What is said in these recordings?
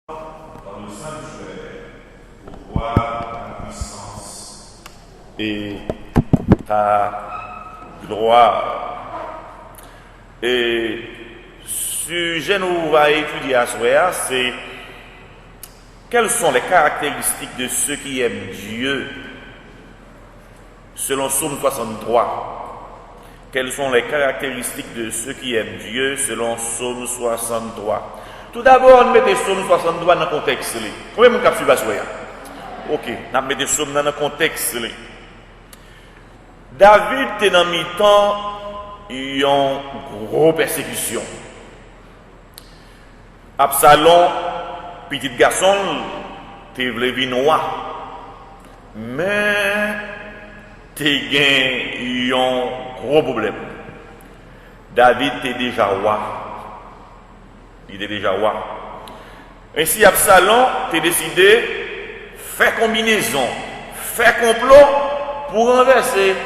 dans le sanctuaire pour voir ta puissance et ta gloire. Et sujet nous va étudier à ce moment, c'est quelles sont les caractéristiques de ceux qui aiment Dieu selon Psaume 63. Quelles sont les caractéristiques de ceux qui aiment Dieu selon Psaume 63. Tout d'abord, on met Psaume 63 dans le contexte. Combien de monde suivre ça? Ok, on met Psaume dans le contexte. David est dans le temps, il y a une grosse persécution. Absalom, petit garçon, il voulait vivre noir. Mais il y a un gros problème. David était déjà roi. Il était déjà roi. Ainsi, Absalom a décidé de faire combinaison, faire complot pour renverser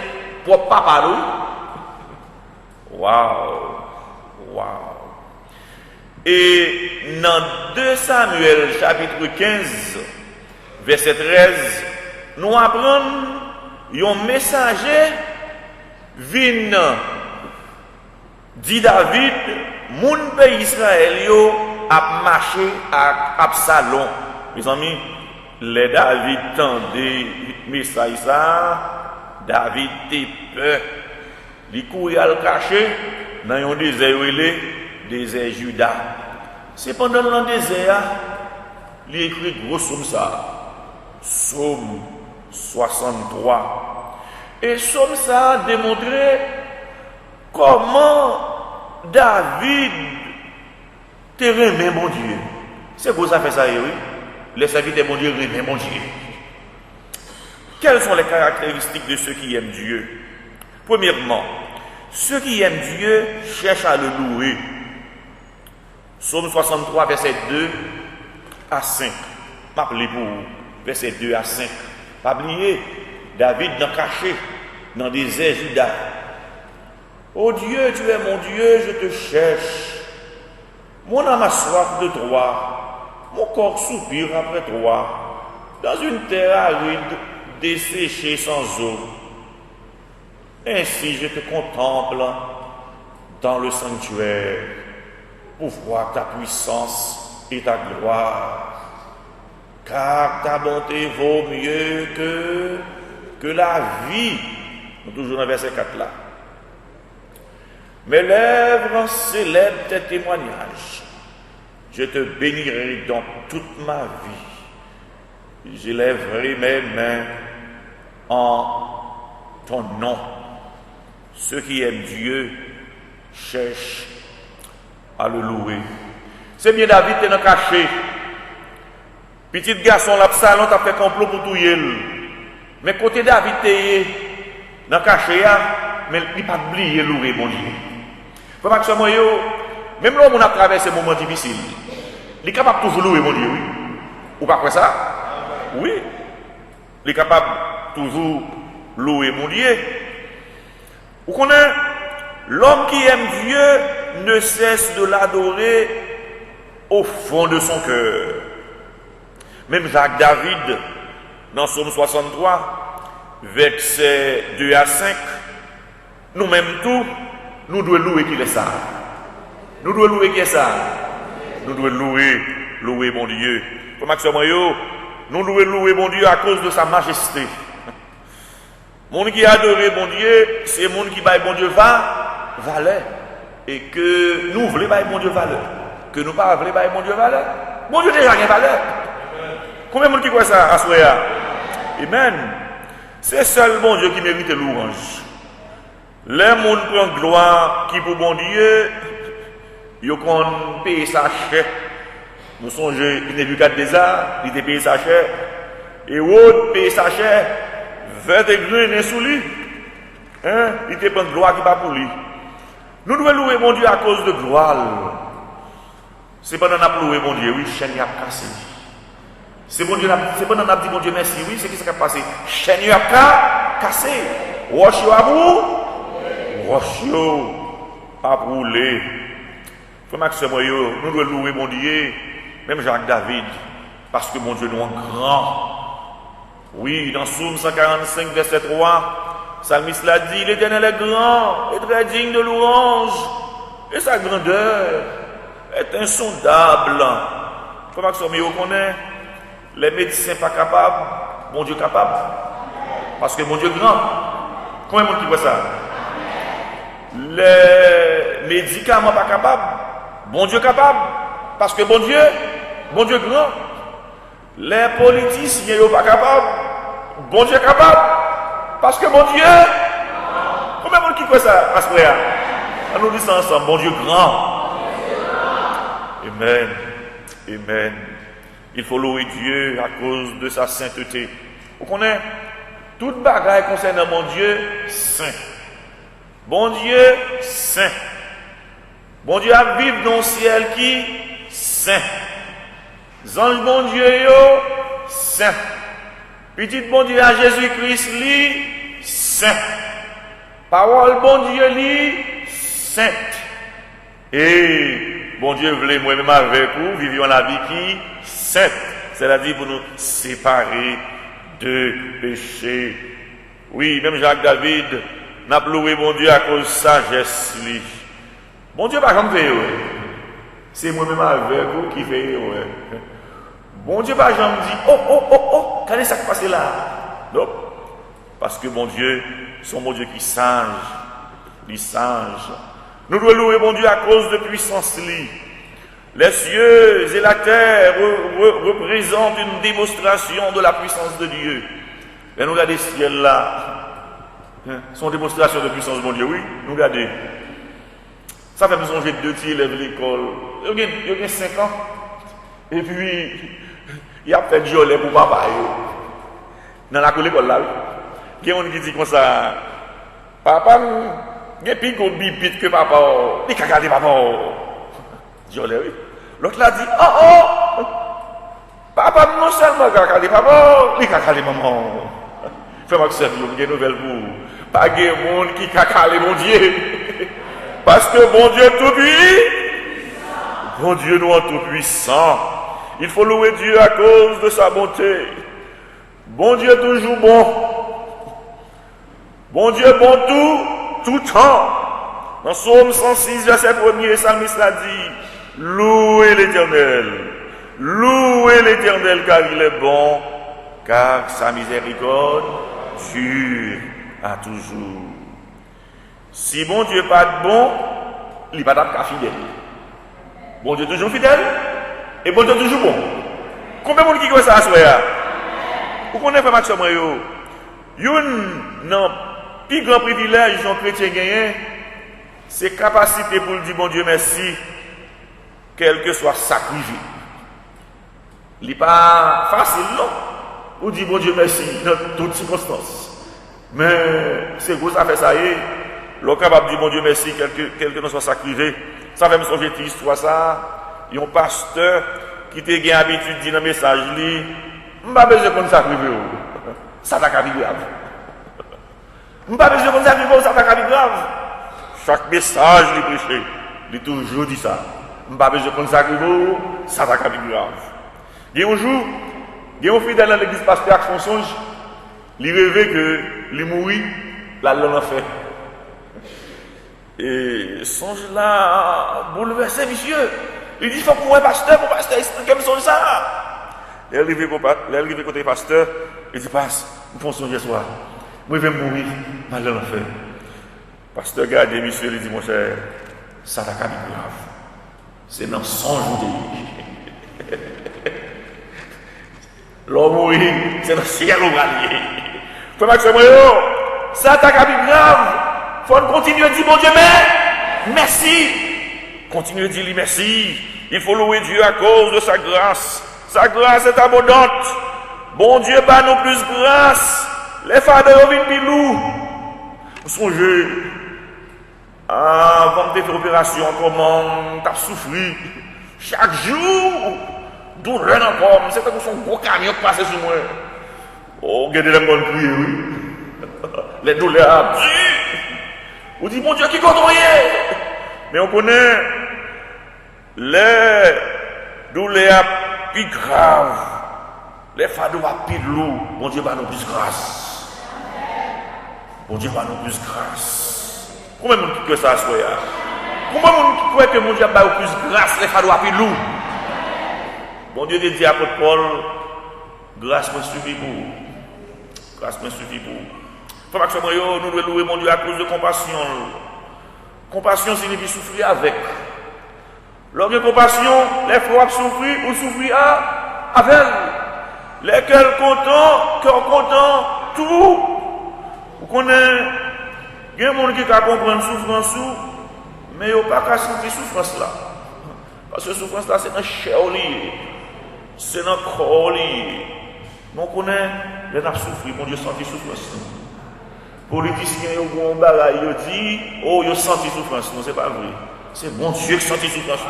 pour papa. Waouh! Waouh! Et dans 2 Samuel, chapitre 15, verset 13, nous apprenons un messager vient dit David, mon pays Israël a marché à Absalom. Mes amis, les David tendait message ça, David était peur. Il courait à le cacher dans un désert Juda. C'est pendant le désert, il écrit gros somme ça. Psaume 63. Et somme ça a démontré comment David te remet mon Dieu. C'est pour ça fait ça, oui. Les serviteurs mon Dieu remet mon Dieu. Quelles sont les caractéristiques de ceux qui aiment Dieu? Premièrement, ceux qui aiment Dieu cherchent à le louer. Psaume 63, verset 2 à 5. Rappelez pour verset 2 à 5. Pas oublier, David dans caché, dans des désert Juda. Oh Dieu, tu es mon Dieu, je te cherche. Mon âme a soif de toi. Mon corps soupire après toi. Dans une terre aride, desséchée sans eau. Ainsi je te contemple dans le sanctuaire pour voir ta puissance et ta gloire. Car ta bonté vaut mieux que la vie. Nous toujours dans le verset 4 là. Mes lèvres célèbrent tes témoignages. Je te bénirai dans toute ma vie. J'élèverai mes mains en ton nom. Ceux qui aiment Dieu cherchent à le louer. C'est bien David qui est caché. Petit garçon, l'Absalom t'a fait complot pour tout yel. Mais côté David est dans caché, mais il n'a pas oublié louer mon Dieu. Même là, on a traversé un moment difficile. Il est capable de toujours louer mon Dieu, oui. Ou pas quoi ça? Oui. Il est capable de toujours louer mon Dieu. Vous connaissez, l'homme qui aime Dieu ne cesse de l'adorer au fond de son cœur. Même Jacques David, dans Psaume 63, versets 2 à 5, nous-mêmes tous, nous devons louer qui est ça. Nous devons louer qui est ça. Nous devons louer mon Dieu. Comme nous devons louer mon Dieu à cause de sa majesté. Monde qui adore mon Dieu, c'est monde qui baille mon Dieu valeur. Et que nous voulons bailler mon Dieu valeur. Que nous ne voulons pas bailler mon Dieu valeur. Mon Dieu déjà rien valeur. Combien de monde qui croit ça à Soya? Amen. C'est seul mon Dieu qui mérite l'orange. Les monde prend gloire qui pour mon Dieu, ils ont payé sa chair. Nous songeons, il n'est plus qu'à des arts, il a payé sa chair. Et l'autre paye sa chair. 20 degrés sous lui. Hein? Il te prend gloire qui va pour lui. Nous devons louer mon Dieu à cause de gloire. C'est pas dans la louer mon Dieu, oui, chaîne a cassé. C'est bon Dieu, c'est pas dans la dit mon Dieu merci, oui, c'est ce qui s'est passé. Chaîne a cassé. Roche à vous. Roche a brûlé. Frère Maxime, nous devons louer mon Dieu même Jacques David, parce que mon Dieu nous est grand. Oui, dans Psaume 145, verset 3, Psalmiste l'a dit, l'Éternel est grand et très digne de louange, et sa grandeur est insondable. Comment que ce mieux connaît? Les médecins pas capables, mon Dieu capable. Parce que mon Dieu est grand. Combien de monde qui voit ça? Les médicaments pas capables, bon Dieu capable. Parce que bon Dieu grand. Les politiciens sont pas capables, bon Dieu capable. Parce que bon Dieu. Combien de monde qui voit ça? On nous dit ça ensemble, bon Dieu grand. Amen. Amen. Il faut louer Dieu à cause de sa sainteté. Vous connaissez? Toute bagaille concernant mon Dieu, saint. Bon Dieu, saint. Bon Dieu a vivre dans le ciel qui, saint. Ange bon Dieu, yo, saint. Petit bon Dieu à Jésus-Christ, lui, saint. Parole bon Dieu, lui, sainte. Et bon Dieu voulait moi-même avec vous, vivre la vie qui, sainte. C'est-à-dire pour nous séparer de péché. Oui, même Jacques David n'a loué mon Dieu à cause de sagesse. Bon Dieu, pas comme fait. C'est moi-même avec vous qui fait. Bon Dieu, pas jamais dit, oh, qu'est-ce qui s'est passé là? Non. Parce que mon Dieu, c'est mon Dieu qui sage. Il sage. Nous devons louer mon Dieu à cause de puissance. Les cieux et la terre représentent une démonstration de la puissance de Dieu. Et nous regardons le ciel là. C'est une démonstration de puissance de mon Dieu, oui. Nous regardons. Ça fait nous songer deux petits élèves de l'école. Il y a 5 ans. Et puis, il a fait du jolet pour papa. Dans la école là, il y a un qui dit comme ça. Papa, il y a plus de bibite que papa. Il a regardé papa. Jolet, oui. L'autre l'a dit, oh, papa, non seulement il a regardé papa, il a regardé maman. Fais-moi que ça, il y a une nouvelle pour vous. Pas de monde qui a calé mon Dieu. Parce que mon Dieu est tout puissant. Mon Dieu nous est tout puissant. Il faut louer Dieu à cause de sa bonté. Bon Dieu est toujours bon. Bon Dieu est bon tout temps. Dans Psaume 106, verset 1er, le psalmiste a dit, louez l'Éternel. Louez l'Éternel car il est bon, car sa miséricorde dure à toujours. Si bon Dieu n'est pas bon, il n'est pas fidèle. Bon Dieu est toujours fidèle et bon Dieu est toujours bon. Combien de monde qui connaît ça à soi? Vous connaissez pas Maxime Mario? Non, plus grand privilège que chrétien gagne, c'est capacité pour dire bon Dieu merci, quel que soit sacrifié. Il n'est pas facile, non? Pour dire bon Dieu merci dans toutes circonstances. Mais c'est gros, ça fait ça y est. L'on est capable de dire bon Dieu merci, quel que soit sacrifié. Ça fait me sauver cette histoire, ça. Il y a un pasteur qui a eu l'habitude de dire dans le message, je n'ai pas besoin de sacrifier. Ça t'a carré grave. Je n'ai pas besoin de sacrifier, ça t'a carré grave. Chaque message, il prêche, il toujours dit ça. Je n'ai pas besoin de sacrifier, ça t'a carré grave. Il y a un jour, il y a un fidèle dans l'église pasteur qui font songe, il rêvait que il mourit, là, l'on a fait. Et songe là, bouleversé, monsieur. Il dit, il faut pour un pasteur, expliquer me songe ça. Il est arrivé côté pasteur, il dit, passe, nous faisons songe ce soir. Moi, je vais mourir, mal l'on a fait. Pasteur garde, monsieur, il dit, mon cher, ça t'a grave. C'est dans songe de l'homme mourir, c'est dans le ciel au rallier. Frère Maxime, ça t'a grave. Il faut continuer à dire, bon Dieu, mais merci. Continuez à dire merci. Il faut louer Dieu à cause de sa grâce. Sa grâce est abondante. Bon Dieu, pas nous plus grâce. Les fadeurs viennent pilou. Songez, avant de faire opération, comment tu as souffert. Chaque jour, douleur encore. C'est comme son gros camion qui passe sur moi. Oh, regardez les bonnes prières, oui. Les douleurs. On dit, mon Dieu, qui contrôle? Mais on connaît les douleur plus grave, les fardeaux plus lourds, bon Dieu va nous plus grâce. Bon Dieu va nous plus grâce. Combien de monde qui croit ça, soya? Combien de monde qui croit que mon Dieu va nous plus grâce, les fardeaux plus lourds? Bon Dieu dit à l'apôtre Paul, grâce me suffit pour vous. Grâce me suffit pour vous. Frère Maxime, nous devons louer mon Dieu à cause de compassion. Compassion signifie souffrir avec. Lors de compassion, les frères souffrir ou souffrir avec. Les cœurs contents, tout. Vous connaissez, il y a des gens qui comprennent la souffrance, mais ils n'ont pas qu'à sentir la souffrance là. Parce que la souffrance là, c'est dans le chair, c'est dans le corps. Nous connaissons, les gens souffrent, mon Dieu sent la souffrance. Les politiciens, ils ont dit, oh, ils sentent la souffrance. Non, ce n'est pas vrai. C'est bon Dieu qui sent la souffrance.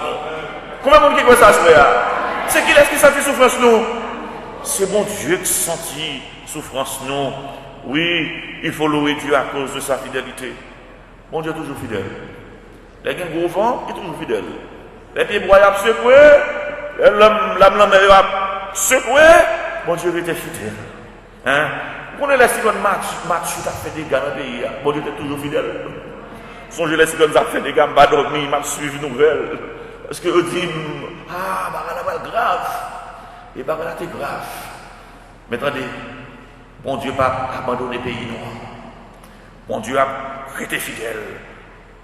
Combien de monde qui croit ça, c'est qui est-ce qui sent la souffrance, nous? C'est bon Dieu qui sent la souffrance, nous. Oui, il faut louer Dieu à cause de sa fidélité. Mon Dieu est toujours fidèle. Les gens gros vent, il est toujours fidèle. Les pieds broyables secoués, l'âme secoué, mon Dieu était fidèle. Hein? Vous connaissez les citoyens Mathieu qui a fait des gars dans le pays. Mon Dieu était toujours fidèle. Songez les citoyens qui ont fait des gars, m'a dormi, m'a suivi une nouvelle. Parce que eux disent, ah, bah là, grave. Et bah là, c'est grave. Mais attendez, bon Dieu n'a pas abandonné le pays noir. Bon Dieu a été fidèle.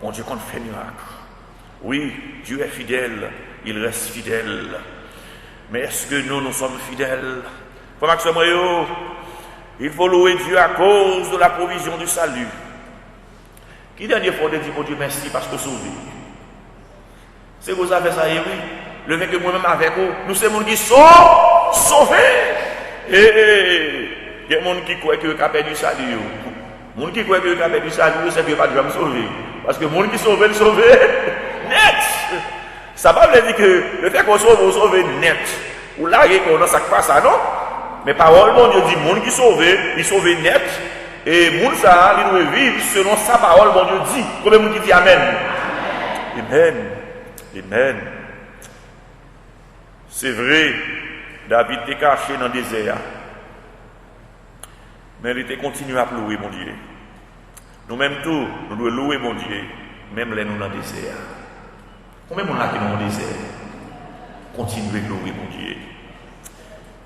Bon Dieu compte fait miracle. Oui, Dieu est fidèle, il reste fidèle. Mais est-ce que nous sommes fidèles? Frère Maxime, il faut louer Dieu à cause de la provision du salut. Qui dernier fois de dire bon Dieu merci parce que sauvé? C'est vous avez ça, oui. Le fait que moi-même avec vous, nous sommes des gens qui sont sauvés. Et il y a des gens qui croient que le capet du salut. Les gens qui croient que le capet du salut, c'est que pas de jamais sauvé. Parce que les gens qui sont sauvés, net. Ça ne veut pas dire que le fait qu'on sauve, on sauve net. Ou là, on n'a pas ça, non? Mais parole, mon Dieu dit, les gens qui sont sauvés, ils sont net. Et les gens ça, ils doivent vivre selon sa parole, mon Dieu dit. Combien de gens qui dit Amen? Amen. Amen. C'est vrai, David était caché dans le désert. Mais il était continué à louer, mon Dieu. Nous-mêmes tous, nous devons louer, mon Dieu, même les nous dans le désert. Combien de gens qui sont dans le désert? Continuez de louer, mon Dieu.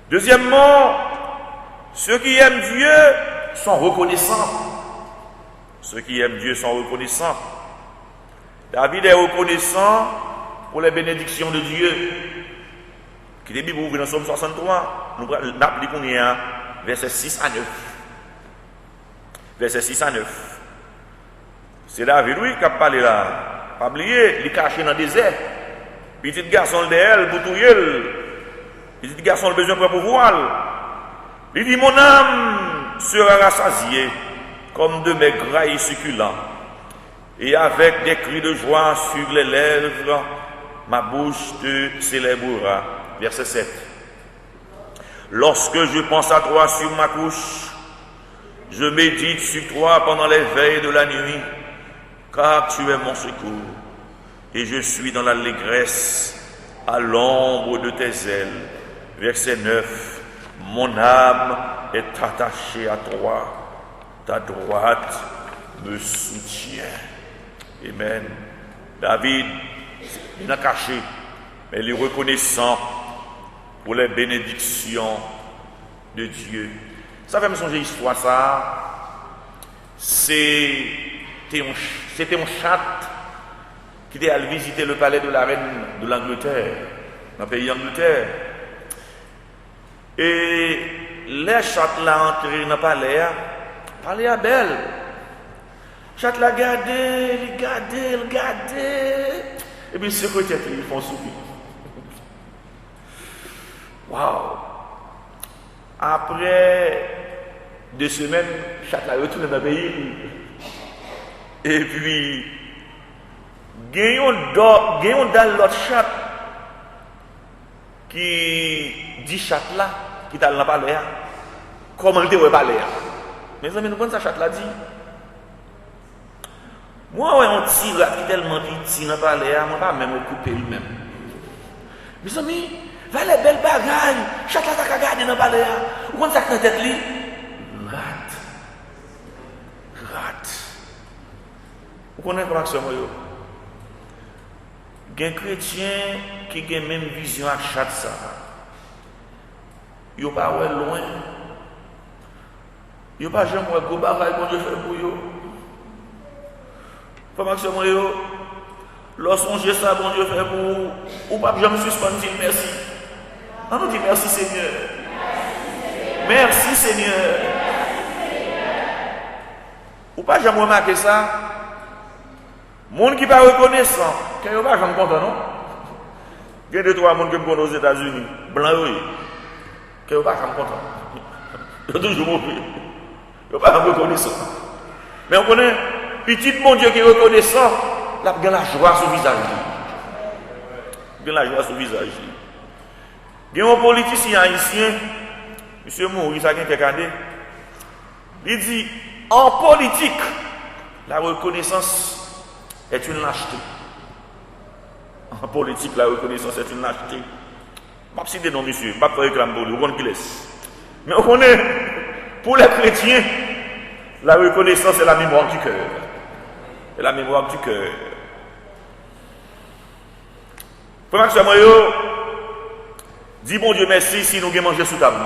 Deuxièmement, ceux qui aiment Dieu sont reconnaissants. Ceux qui aiment Dieu sont reconnaissants. David est reconnaissant pour les bénédictions de Dieu. Qui est Bible ouvre dans Somme 63, nous avons verset 6 à 9. Verset 6 à 9. C'est David, oui, qui a parlé là. Pas oublier, il est caché dans le désert. Petit garçon d'elle, boutouille. Petit garçon a besoin de pouvoir. Il dit, mon âme sera rassasiée comme de mes grailles succulents. Et avec des cris de joie sur les lèvres, ma bouche te célébrera. Verset 7. Lorsque je pense à toi sur ma couche, je médite sur toi pendant les veilles de la nuit, car tu es mon secours, et je suis dans l'allégresse à l'ombre de tes ailes. Verset 9. Mon âme est attachée à toi, ta droite me soutient. Amen. David, il n'a caché, mais il est reconnaissant pour les bénédictions de Dieu. Ça fait me songer l'histoire, ça. C'était un chat qui était allé visiter le palais de la reine de l'Angleterre, dans le pays d'Angleterre. Et les chats là entrés dans le palais à belle. Chat la gardé, il gardé. Et puis ce côté ils font soupir. Waouh! Après 2 semaines, chat la retourne dans le pays. Et puis, gagnons dans l'autre chat qui dit chat là, qui t'a dans le palais. Comment il te parler? Mes amis, nous prenons ça chat là dit. Moi, on tire qui tellement petit dans le palais, moi pas même occuper lui-même. Mes amis, va les belles bagailles. Chaque fois que regarde dans le palais, ou quand ça dans tête li, rat. Vous connaissez comment ça moi yo? Il y a un chrétien qui a la même vision à chaque ça. Il pas loin. Il pas jamais voir gros bagaille bon Dieu fait pour yo. Comment ça moi yo? Lorsqu'on songez ça bon Dieu fait pour ou pas jamais suspendre dire merci. On nous dit merci Seigneur. Merci Seigneur. Ou pas jamais remarqué ça? Monde qui pas reconnaissant, quand il pas jamais content non? Il y a deux trois monde qui me connaissent aux États-Unis, blanc oui. Quand il pas jamais content. Il toujours mauvais. Il pas reconnaissant. Mais on connaît petit mon Dieu qui est reconnaissant, là il a la joie sur le visage. Il a la joie sur le visage. Il y a un politicien haïtien, monsieur Maurice, ça a quelques années. Il dit en politique, la reconnaissance est une lâcheté. En politique, la reconnaissance est une lâcheté. Je ne sais pas si non, monsieur, je ne vais pas réclamer pour lui, on qui laisse. Mais on connaît, pour les chrétiens, la reconnaissance est la mémoire du cœur. C'est la mémoire du cœur. Frère Maxime, dis bon Dieu merci si nous avons mangé sous table.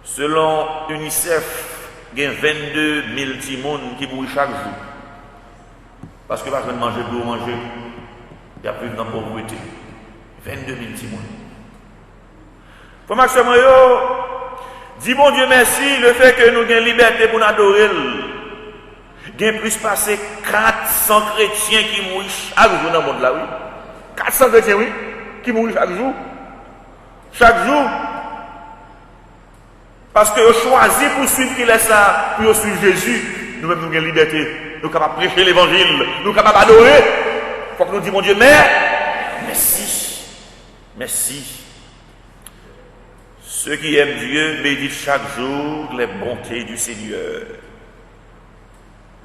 Selon UNICEF, il y a 22 000 timons qui mourent chaque jour. Parce que pas de manger pour manger, il y a plus de pauvreté. 22 000 timons. Frère Maxime, dis bon Dieu merci le fait que nous avons liberté pour nous adorer. Il y a plus passé 400 chrétiens qui mourent chaque jour dans le monde là, oui. 400 chrétiens, oui, qui mourent chaque jour. Chaque jour. Parce que vous choisissez pour suivre qui est ça, pour suivre Jésus. Nous-mêmes, nous avons liberté. Nous sommes capables de prêcher l'évangile. Nous sommes capables d'adorer. Il faut que nous disions, mon Dieu, merci. Merci. Ceux qui aiment Dieu méditent chaque jour les bontés du Seigneur.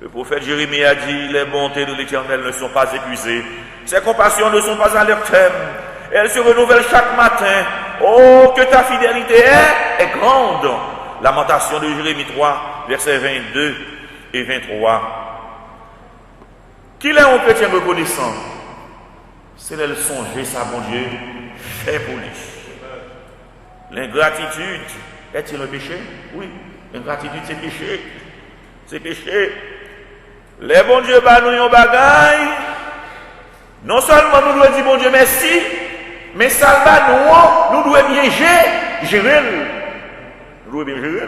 Le prophète Jérémie a dit, les bontés de l'Éternel ne sont pas épuisées. Ses compassions ne sont pas à leur terme. Elles se renouvellent chaque matin. Oh, que ta fidélité est grande. Lamentation de Jérémie 3, versets 22 et 23. Qu'il est un chrétien reconnaissant, c'est le songer, ça, bon Dieu, fait pour lui. L'ingratitude, est-il un péché? Oui, l'ingratitude, c'est péché. C'est péché. Les bons Dieu, bah, nous, yon bagaille. Non seulement nous devons dire, bon Dieu, merci, mais ça va, nous devons bien gérer. Nous devons bien gérer.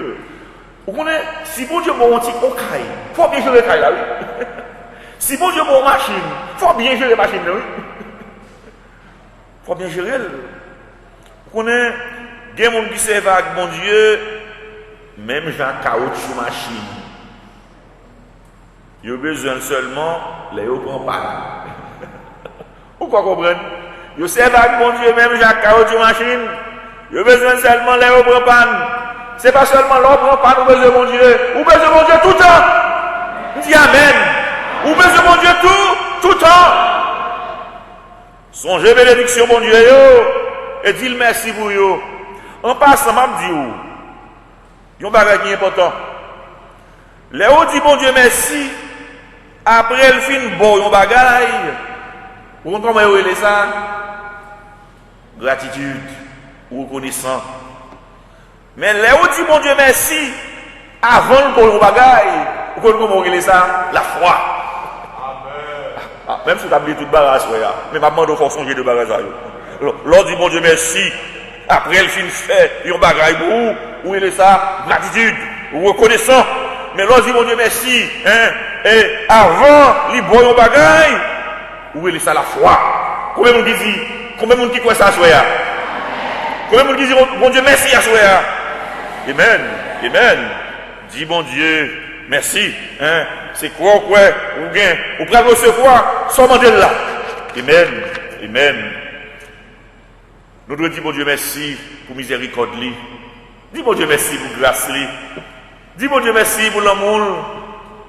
Vous connaissez, si bon Dieu bon petit caille, il faut bien gérer le caille là, oui. Si bon Dieu bon machine, il faut bien gérer la machine là, oui. Il faut bien gérer. Vous connaissez, il y a des gens qui servent avec bon Dieu, même Jean caoutchouc machine. Il y a besoin seulement, les hauts prennent pas. Pourquoi comprendre? Vous servez avec bon Dieu, même Jean caoutchouc machine. Il y a besoin seulement les hauts prennent pas. Ce n'est pas seulement l'homme prend pas, nous besoin de mon Dieu. Ou besoin de mon Dieu tout le temps. Dis Amen. Ou besoin de mon Dieu tout le temps. Songez bénédiction, mon Dieu, et dis le merci pour vous. En passant, je dis vous. Il y a un bagage qui est important. Les hauts dit bon Dieu merci. Après le fin, bon, il y a un bagage. Vous comprenez comment vous ça? Gratitude ou reconnaissance. Mais les hauts dit bon Dieu merci, avant le bon bagaille, vous comprenez comment on dit ça? La foi. Même si vous avez tout barrage, mais ma demande au fond songer de barrage. L'on dit bon Dieu merci, après le film fait, il y a un bagaille pour où il est ça? Gratitude, ou reconnaissant. Mais l'on dit bon Dieu merci, hein, et avant, il bon bagaille, où il est ça? La foi. Combien de monde dit, combien de monde qui croit ça à soi? Combien de monde qui dit bon Dieu merci à soi? Amen. Amen. Dis bon Dieu, merci. Hein? C'est quoi, ou bien, ou prêt à recevoir, sans demander là. Amen. Amen. Nous devons dire bon Dieu merci pour miséricorde. Dis bon Dieu merci pour grâce. Dis bon Dieu merci pour l'amour.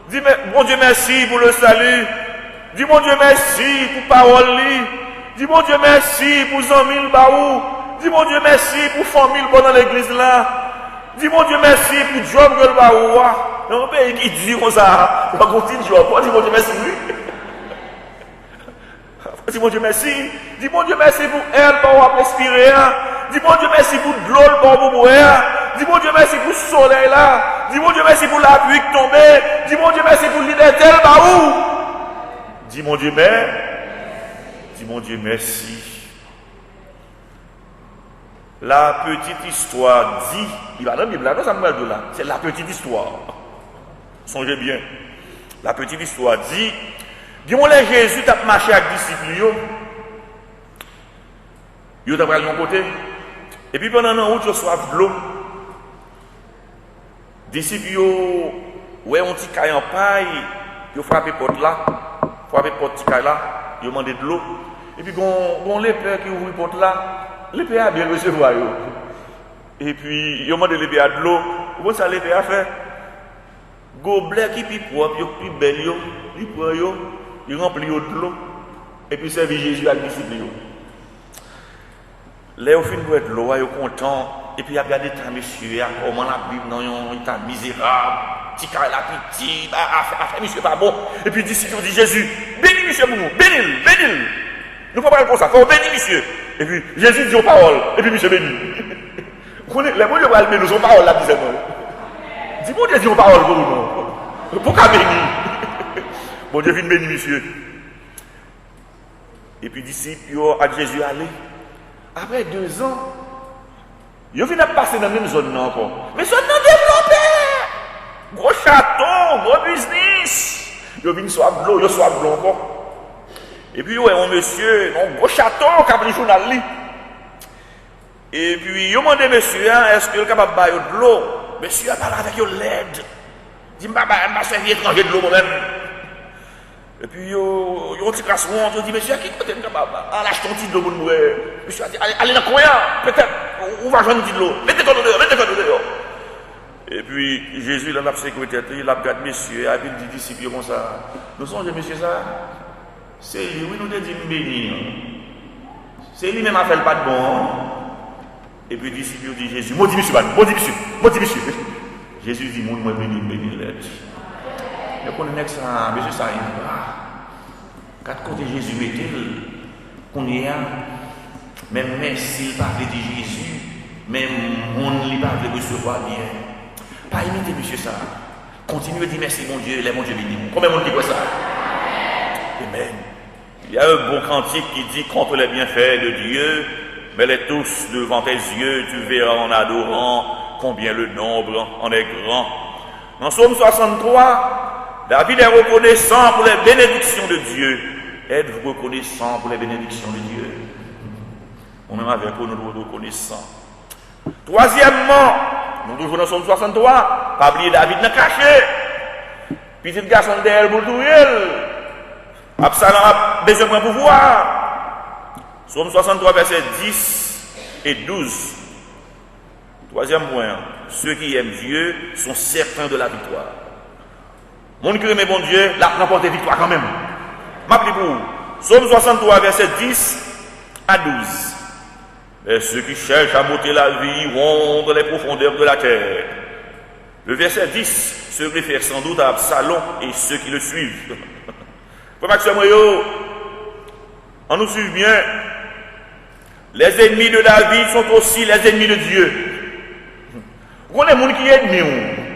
Dis bon Dieu merci pour le salut. Dis bon Dieu merci pour parole. Dis mon Dieu merci pour 100 000 baou. Dis mon Dieu merci pour famille dans l'église là. Dis mon Dieu merci pour job que le baou. Non, mais il dit comme ça. On va continuer job. Dis mon Dieu merci. Dis mon Dieu merci. Dis mon Dieu merci pour elle pour respirer. Dis mon Dieu merci pour de l'eau pour boire. Dis mon Dieu merci pour le soleil là. Dis mon Dieu merci pour la pluie qui tombe. Dis mon Dieu merci pour l'identité baou. Dis mon Dieu merci. Dis mon Dieu merci. La petite histoire dit, il va dans la Bible, là, ça me de là. C'est la petite histoire. Songez bien. La petite histoire dit, dis-moi les Jésus t'a marché avec les disciples. Ils ont pris de mon côté. Et puis pendant un route, ils soif de l'eau. Les disciples, ouais, on petit caille en paille, ils ont frappé porte là, frappé porte là, ils ont demandé de l'eau. Et puis, on l'épée qui ouvre la porte là, l'épée a bien recevoir. Et puis, ils ont demandé l'épée à de l'eau. Comment ça l'épée a fait? Gobelet qui est propre, qui est belle, il prend, il remplit de l'eau. Et puis, servir Jésus à la disciple. Là, au fin de l'eau, ils sont contents. Et puis, il a regardé ta monsieur, comment la Bible, non, il est misérable. Petit carré la petite, affaire, monsieur, pas bon. Et puis, disciple dit Jésus, bénis monsieur pour nous, bénis. Nous ne pouvons pas répondre ça, il faut bénir monsieur. Et puis, Jésus dit aux paroles, et puis monsieur bénit. Vous connaissez, les mots de Valmé, nous ont paroles là, disait-moi. Dis-moi, Dieu dit aux paroles pour nous. Pourquoi bénir? Bon Dieu vient bénir monsieur. Et puis, disciple, à Jésus aller. Après 2 ans, ils viennent passer dans la même zone encore. Mais zone non développée. Gros château, gros business. Ils viennent soif de l'eau, ils soif de l'eau encore. Et puis, ouais, un monsieur, un gros château, qui a pris le journal. Et puis, ils ont demandé monsieur, est-ce qu'il est capable de bailler de l'eau? Monsieur a parlé avec l'aide. Il dit, je vais servir étranger de l'eau moi-même. Et puis, ils ont dit, ils ont dit, monsieur, à qui côté est capable? Ah, lâche ton petit de l'eau pour nous. Monsieur a dit, allez dans le coin, peut-être, on va joindre un petit de l'eau. Mettez-toi dehors. Et puis, Jésus, il a la sécurité, il a regardé monsieur, et puis il dit, disciples comme ça. Nous sommes des monsieur ça. C'est lui, oui, nous te disons bénir. C'est lui-même qui a fait le pas de bon. Et puis, disciples dit Jésus, maudit monsieur. Jésus dit, moi, bénis l'aide. Mais qu'on est ça, monsieur, ça arrive pas. Quatre côtés Jésus mettez-le, qu'on y a, même s'il parle de Jésus, même on ne lui parle de recevoir bien. Pas imiter monsieur ça. Continuez à dire merci mon Dieu, les mon Dieu béni. Combien de monde dit quoi ça? Amen. Il y a un bon cantique qui dit contre les bienfaits de Dieu, mets-les tous devant tes yeux, tu verras en adorant combien le nombre en est grand. Dans Psaume 63, David est reconnaissant pour les bénédictions de Dieu. Êtes-vous reconnaissant pour les bénédictions de Dieu? On-même avec vous, nous sommes reconnaissants. Troisièmement, nous toujours dans Psaume 63, pas oublier David n'a caché. Petit garçon d'elle pour tout Absalom a besoin de pouvoir. Psaume 63, versets 10 et 12. Troisième point. Ceux qui aiment Dieu sont certains de la victoire. Mon qui aime bon Dieu, l'a remporté victoire quand même. M'appelez vous. Psaume 63, versets 10 à 12. Et ceux qui cherchent à m'ôter la vie vont dans les profondeurs de la terre. Le verset 10 se réfère sans doute à Absalom et ceux qui le suivent. On nous suit bien. Les ennemis de David sont aussi les ennemis de Dieu. Vous connaissez les gens qui est ennemi,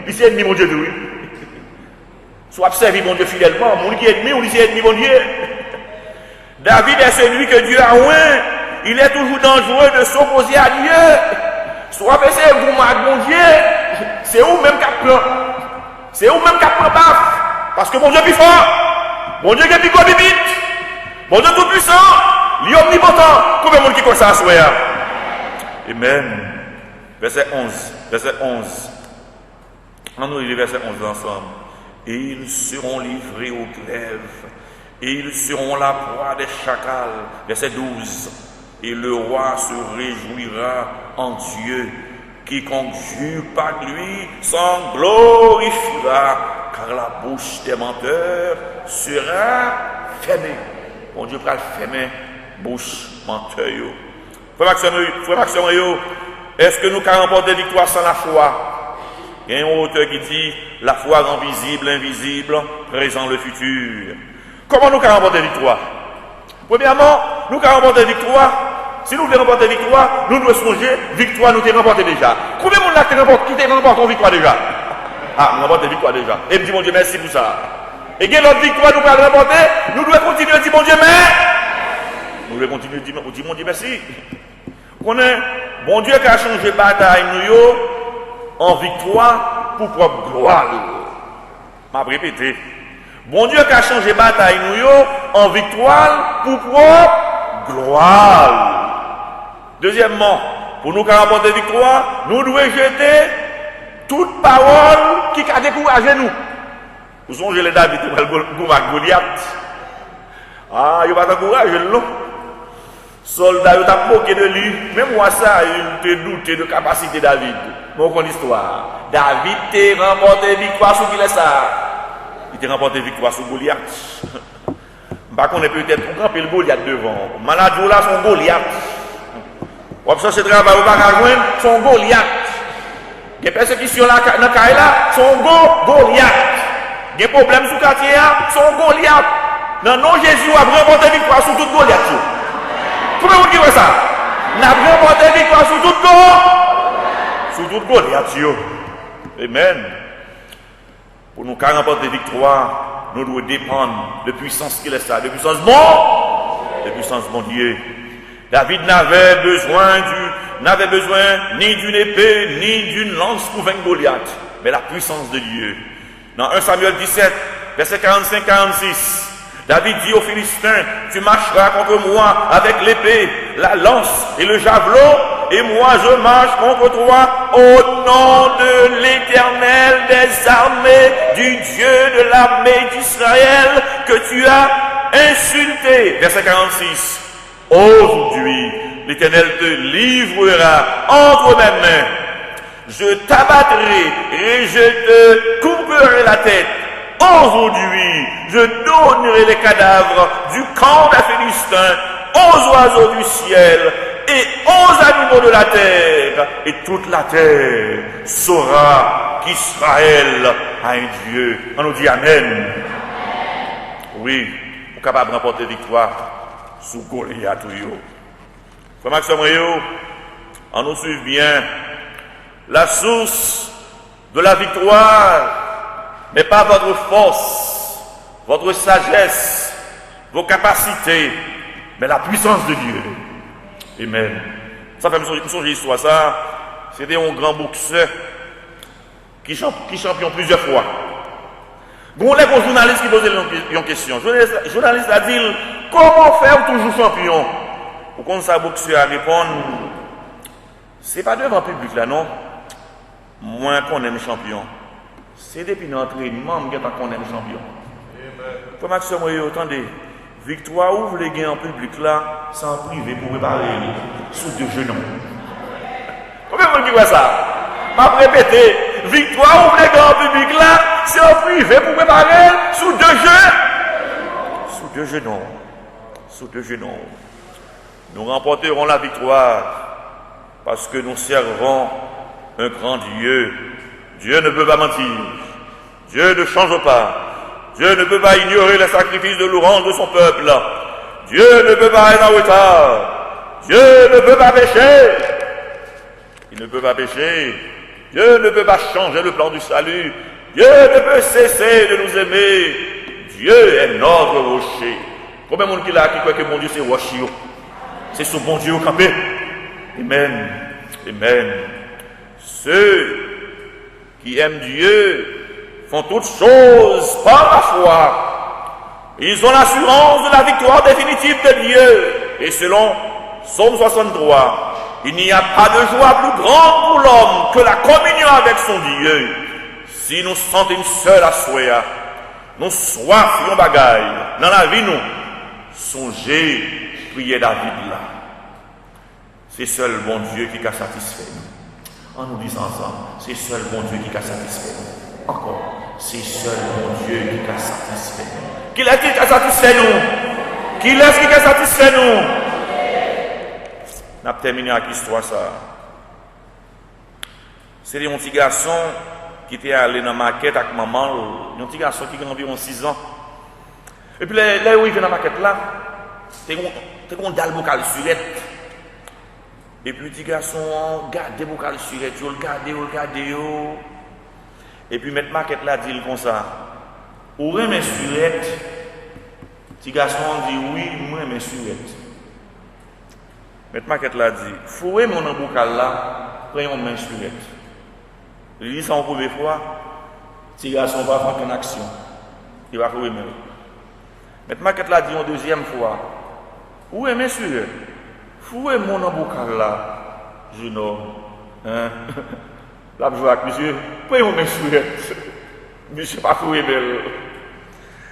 ils sont ennemis, mon Dieu, oui. Soit observé, mon Dieu, fidèlement. Les gens qui est ennemi, ou ils sont ennemis, mon Dieu. David est celui que Dieu a oint. Il est toujours dangereux de s'opposer à Dieu. Soit c'est vous, mon Dieu, c'est vous-même qui prend. C'est vous-même qui prend baffe. Parce que mon Dieu est plus fort. Mon Dieu qui est plus gros bibite. Mon Dieu tout puissant. Il est omnipotent. Combien de monde qui croit ça à soi? Amen. Verset 11. Verset 11. On nous lit verset 11 ensemble. Et ils seront livrés aux glaives. Et ils seront la proie des chacals. Verset 12. Et le roi se réjouira en Dieu. Quiconque jure par lui s'en glorifiera, car la bouche des menteurs sera fermée. Bon Dieu va le fermer bouche menteur. Frère Maxime, est-ce que nous avons remporté victoire sans la foi? Il y a un auteur qui dit la foi rend visible l'invisible, présent le futur. Comment nous avons remporté victoire? Premièrement, nous avons remporté victoire. Si nous voulons remporter victoire, nous devons songer victoire, nous avons remporté déjà. Combien de monde qui t'a remporté victoire déjà? Ah, nous avons remporté victoire déjà. Et me dit mon Dieu, merci pour ça. Et quelle autre victoire nous allons remporter? Nous devons continuer à dire mon Dieu, merci. Nous devons continuer à dire mon Dieu, merci. On est bon Dieu qui a changé la bataille nous en victoire pour propre gloire. Je vais répéter. Bon Dieu qui a changé la bataille nous en victoire pour propre gloire. Deuxièmement, pour nous remporter victoire, nous devons jeter toute parole qui a découragé nous. Vous songez les David pour Goliath. Ah, il ne va pas t'encourager, non? Soldat, il t'a moqué de lui. Même moi, ça, il te douté de capacité de David. Mais on connaît l'histoire. David t'a remporté victoire sur qui est ça? Il t'a remporté victoire sur Goliath. Par contre, on est peut-être pour camper le Goliath devant. Malade, là, son Goliath. Ou ça, c'est travail, on va rejoindre son Goliath. Il y a des persécutions là, dans le cas là, son Goliath. Il y a des problèmes sous le quartier là, son Goliath. Non, non, Jésus a remporté victoire sur toute Goliath. Comment vous dites ça? N'a remporté victoire sur toute Goliath. Amen. Pour nous remporter victoire, nous devons dépendre de puissance qu'il est ça, de puissance bon Dieu. David n'avait besoin ni d'une épée, ni d'une lance pour vaincre Goliath, mais la puissance de Dieu. Dans 1 Samuel 17, verset 45-46, David dit aux Philistins, tu marcheras contre moi avec l'épée, la lance et le javelot, et moi je marche contre toi au nom de l'Éternel des armées, du Dieu de l'armée d'Israël que tu as insulté. Verset 46. Aujourd'hui, l'Éternel te livrera entre mes mains. Je t'abattrai et je te couperai la tête. Aujourd'hui, je donnerai les cadavres du camp des Philistins aux oiseaux du ciel et aux animaux de la terre. Et toute la terre saura qu'Israël a un Dieu. On nous dit Amen. Oui, on est capable de remporter victoire sous Goliath. Frère Maxime, on nous suit bien. La source de la victoire n'est pas votre force, votre sagesse, vos capacités, mais la puissance de Dieu. Amen. Ça fait me songer l'histoire. Ça, c'était un grand boxeur qui champion plusieurs fois. Bon, les journalistes qui posaient une question. Le journaliste a dit, comment faire toujours champion? Pour qu'on ça boxeur à répondre, c'est pas devant le public là, non? Moi qu'on aime champion. C'est depuis l'entraînement qu'on aime champion. Pour Maxime, attendez, victoire ouvre les gains en public là, sans privé pour préparer sous deux genoux. Combien de monde dit ça? M'a répété, victoire ouvre les gains en public là, c'est en privé pour préparer sous deux genoux. Sous deux genoux. Sous deux genoux. Nous remporterons la victoire parce que nous servons un grand Dieu. Dieu ne peut pas mentir. Dieu ne change pas. Dieu ne peut pas ignorer les sacrifices de louange de son peuple. Dieu ne peut pas être en retard. Dieu ne peut pas pécher. Il ne peut pas pécher. Dieu ne peut pas changer le plan du salut. Dieu ne peut cesser de nous aimer. Dieu est notre rocher. Combien de monde qui croit que mon Dieu c'est rocher? C'est ce bon Dieu au campé. Amen. Amen. Ceux qui aiment Dieu font toutes choses par la foi. Ils ont l'assurance de la victoire définitive de Dieu. Et selon Psaume 63, il n'y a pas de joie plus grande pour l'homme que la communion avec son Dieu. Si nous sentons une seule assoya, nous soifions bagaille. Dans la vie, nous, songez, priez David là. C'est seul bon Dieu qui a satisfait nous. En nous disant ensemble, c'est seul bon Dieu qui a satisfait nous. Encore, c'est seul bon Dieu qui a satisfait nous. Qui est-ce qui a satisfait nous? Qui est-ce qui a satisfait nous? On a terminé avec l'histoire ça. C'était un petit garçon qui était allé dans la maquette avec maman. Un petit garçon qui a environ 6 ans. Et puis là où il vient dans la maquette là, c'est un dalle bocal surette. Et puis le petit garçon garde bocal surette, il regarde. Et puis mettre maquette là dit comme ça. Ou remet surette. Petit garçon dit oui, moi remet surette. Mettre maquette là dit, fouet mon bocal là, prends une main surette. Il dit ça en première fois, petit garçon va faire une action. Il va fouer même. Mettre maquette là dit en deuxième fois, où est monsieur? Fouet mon bocal là, jeune homme. Hein? Là, je vois avec monsieur, prends une main surette. Monsieur pas fouet belle.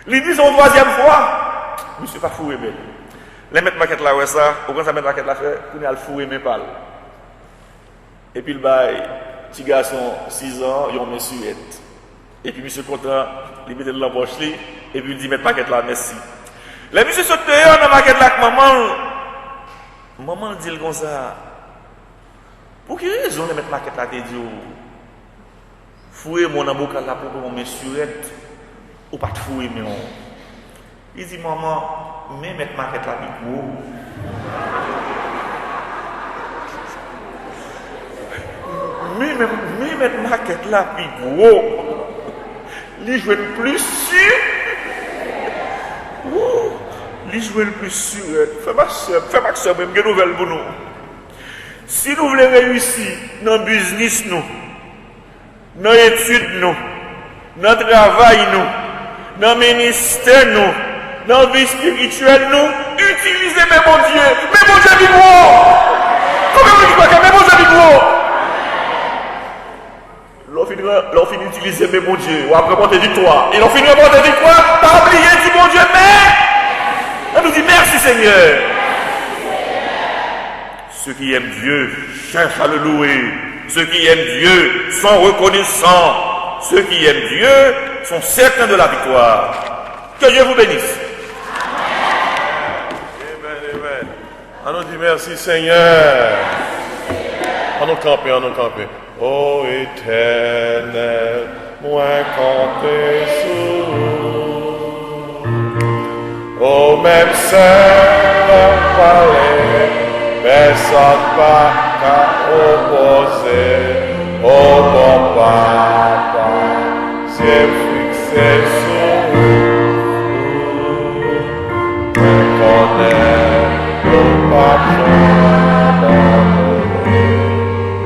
Il dit ça en troisième fois, monsieur pas fouet belle. Les mettre maquette là, ouais ça, au contraire, mettre maquette là, pour aller fouer mes pales. Et puis le bail, petit garçon, 6 ans, il a mis surette. Et puis monsieur content, il met dans la poche, et puis il dit, mettre maquette là, merci. Les monsieur saute dehors dans la maquette là, avec maman dit comme ça, pour quelle raison les mettre maquette là, te dit, fouer mon bocal là pour mes surette, ou pas de fouer, mais on. Il dit, maman, mais mettre maquette là, plus gros. Mais mettre maquette là, plus gros. Il joue le plus sûr. Il joue le plus sûr. Fais ma soeur, même une nouvelle pour nous. Si nous voulons réussir dans le business, nous, dans l'étude, nous, dans le travail, nous, dans le ministère, nous, dans la vie spirituelle, nous, utilisez mes mon Dieu. Mais mon Dieu, est gros. Comment vous dites que mes mon Dieu, est gros? L'on finit d'utiliser mes mon Dieu. Ou après, porter victoire. Et l'on finit de porter victoire, pas oublier, dit mon Dieu, mais. On nous dit merci Seigneur. Ceux qui aiment Dieu cherchent à le louer. Ceux qui aiment Dieu sont reconnaissants. Ceux qui aiment Dieu sont certains de la victoire. Que Dieu vous bénisse. On nous dit merci Seigneur. On nous camper. Ô éternel, moi campé sous. Ô même seul palais, personne pas qu'à opposer. Ô bon papa, c'est fixé sur nous.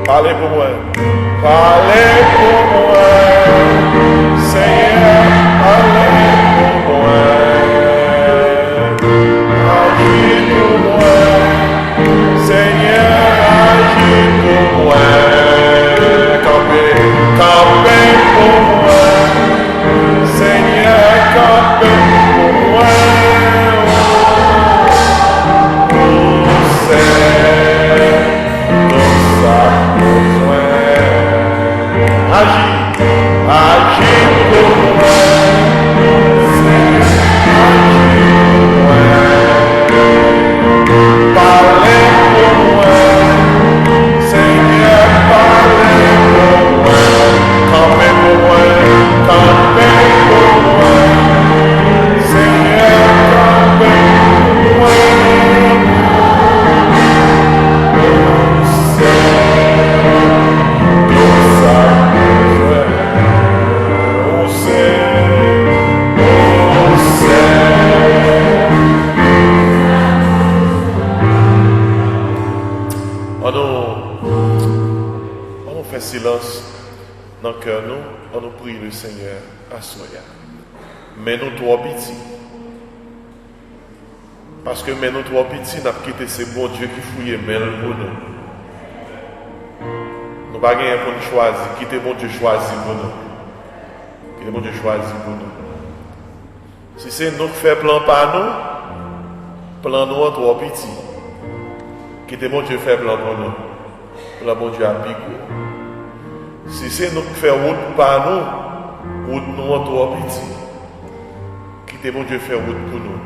Parlez pour moi, Seigneur, parlez pour moi, agis pour moi, Seigneur, agis pour moi, campez pour moi, Seigneur, campez pour moi. Agis pour moi, Seigneur, agis pour moi. Parlez pour moi, Seigneur, parlez pour moi. Campez pour moi, Seigneur, campez pour moi. On fait silence dans le cœur, on nous prie le Seigneur à Soya. Mais nous trop petits. Parce que mais nous trop petits, nous avons quitté ce bon Dieu qui fouille mais pour nous. Nous n'avons pas gagné pour nous choisir. Quitter bon Dieu choisi pour nous. Quitter bon Dieu choisi pour nous. Si c'est nous qui faisons plan par nous, plan nous trop petits. Quitter bon Dieu fait plan pour nous. Plan bon Dieu à pique. Si c'est nous qui faisons route par nous, route nous trop petits. Quitter bon Dieu fait route pour nous.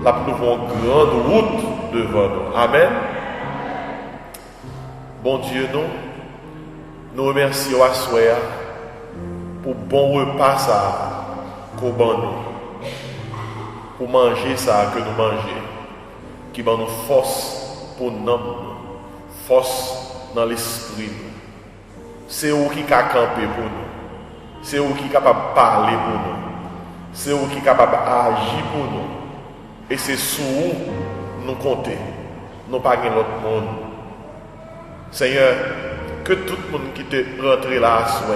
Là, nous avons une grande route devant nous. Amen. bon Dieu, nous remercions à soi pour bon repas ça qu'on ban nous, pour manger ça que nous mangeons, qui ban nous force pour nous, force dans l'esprit. C'est où qui a campé pour nous, c'est où qui est capable de parler pour nous, c'est où qui est capable d'agir pour nous, et c'est sous où nous compter, nous pas l'autre monde. Seigneur, que tout le monde qui te rentré là à soi,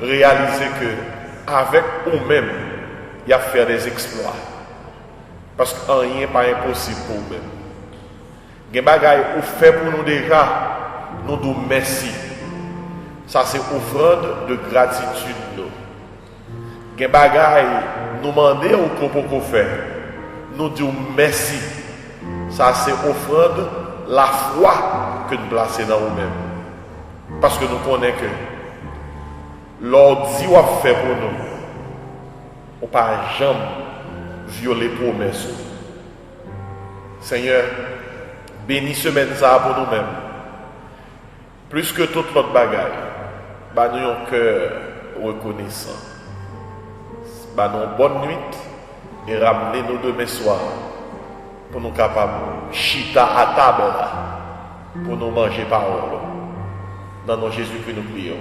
réaliser que avec nous-mêmes, il y a faire des exploits. Parce que rien n'est pas impossible pour nous-mêmes. Des bagailles ou fait pour nous déjà, nous disons merci. Ça c'est offrande de gratitude. Des bagailles nous demander ou qu'on fait, nous disons merci. Ça c'est offrande la foi que nous plaçons dans nous-mêmes. Parce que nous connaissons que l'ordi a fait pour nous, on ne peut jamais violer promesses. Seigneur, bénis semaine ça pour nous-mêmes. Plus que toute l'autre bagaille, bah nous avons un cœur reconnaissant. Bah nous une bonne nuit et ramenez nous demain soir pour nous capables chita à table là, pour nous manger parole. Dans nos Jésus que nous prions.